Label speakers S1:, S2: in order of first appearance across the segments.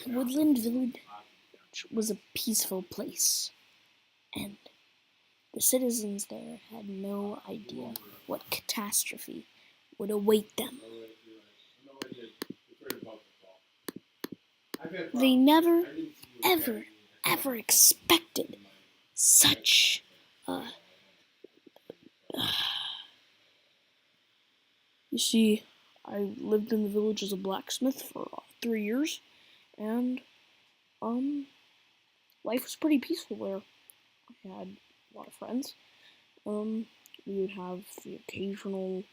S1: Woodland Village was a peaceful place, and the citizens there had no idea what catastrophe would await them. They never, ever, ever expected such a... You see, I lived in the village as a blacksmith for 3 years, and life was pretty peaceful there. I had a lot of friends. We would have the occasional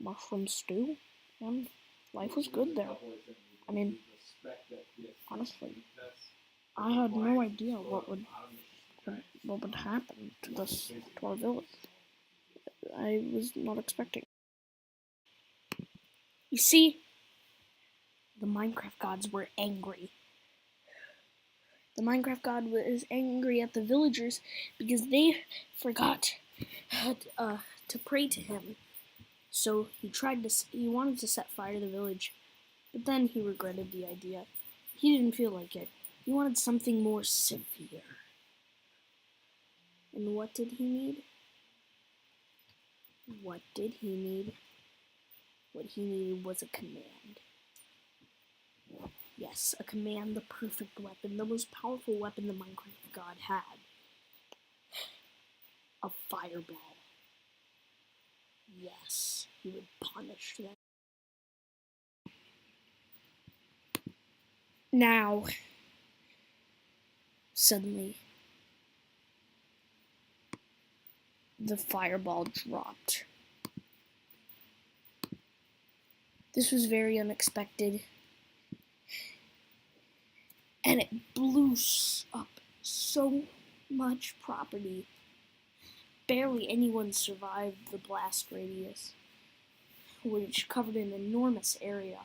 S1: mushroom stew, and life was good there. I mean, honestly, I had no idea what would happen to our village. I was not expecting. You see, the Minecraft gods were angry. The Minecraft god was angry at the villagers because they forgot to pray to him. So he wanted to set fire to the village, but then he regretted the idea. He didn't feel like it. He wanted something more severe. And what did he need? What did he need? What he needed was a command. Yes, a command, the perfect weapon, the most powerful weapon the Minecraft god had. A fireball. Yes, he would punish them. Now, suddenly, the fireball dropped. This was very unexpected, and it blew up so much property. Barely anyone survived the blast radius, which covered an enormous area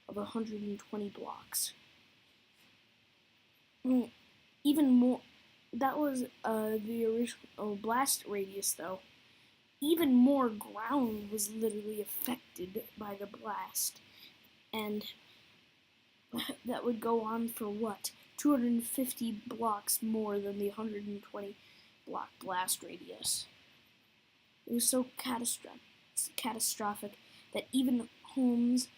S1: of 120 blocks. Even more, that was the original blast radius, though. Even more ground was literally affected by the blast, and that would go on for what? 250 blocks more than the 120 block blast radius. It was so catastrophic that even homes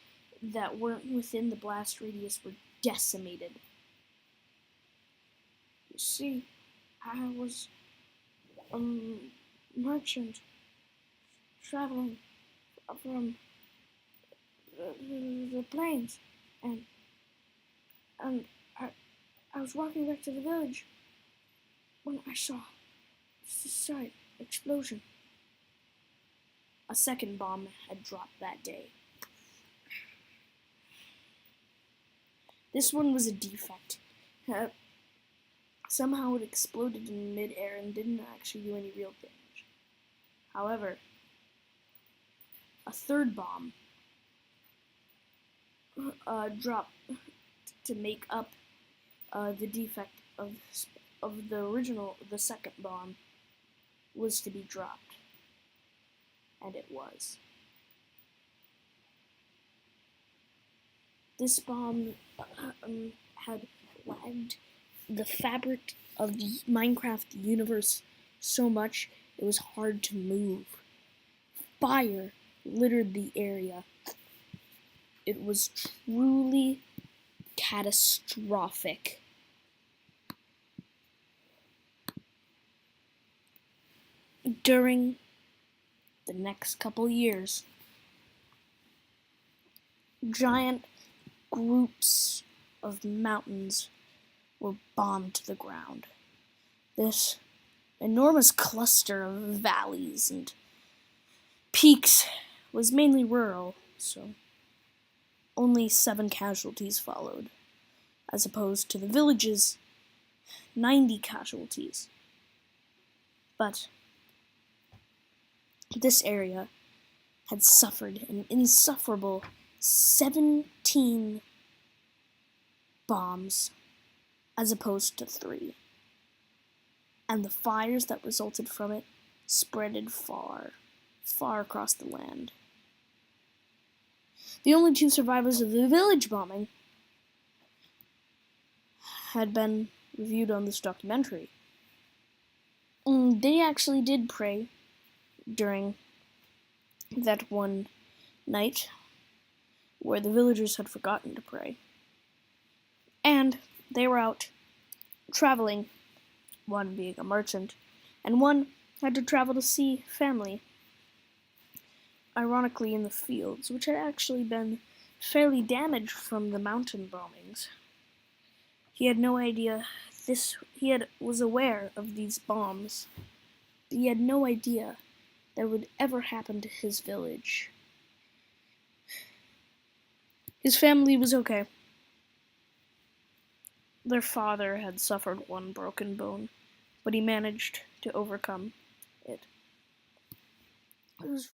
S1: that weren't within the blast radius were decimated. You see, I was a merchant traveling from the plains, and I was walking back to the village when I saw the slight explosion. A second bomb had dropped that day. This one was a defect. Somehow it exploded in midair and didn't actually do any real damage. However, a third bomb dropped to make up the defect of the second bomb was to be dropped, and it was. This bomb had lagged the fabric of the Minecraft universe so much it was hard to move. Fire littered the area. It was truly catastrophic. During the next couple years, giant groups of mountains were bombed to the ground. This enormous cluster of valleys and peaks was mainly rural, so only 7 casualties followed, as opposed to the village's 90 casualties. But this area had suffered an insufferable 17 bombs as opposed to 3. And the fires that resulted from it spreaded far, far across the land. The only 2 survivors of the village bombing had been reviewed on this documentary. They actually did pray during that one night where the villagers had forgotten to pray. And they were out traveling, one being a merchant, and one had to travel to see family, ironically in the fields, which had actually been fairly damaged from the mountain bombings. He had no idea was aware of these bombs, but he had no idea that would ever happen to his village. His family was okay. Their father had suffered one broken bone, but he managed to overcome it. It was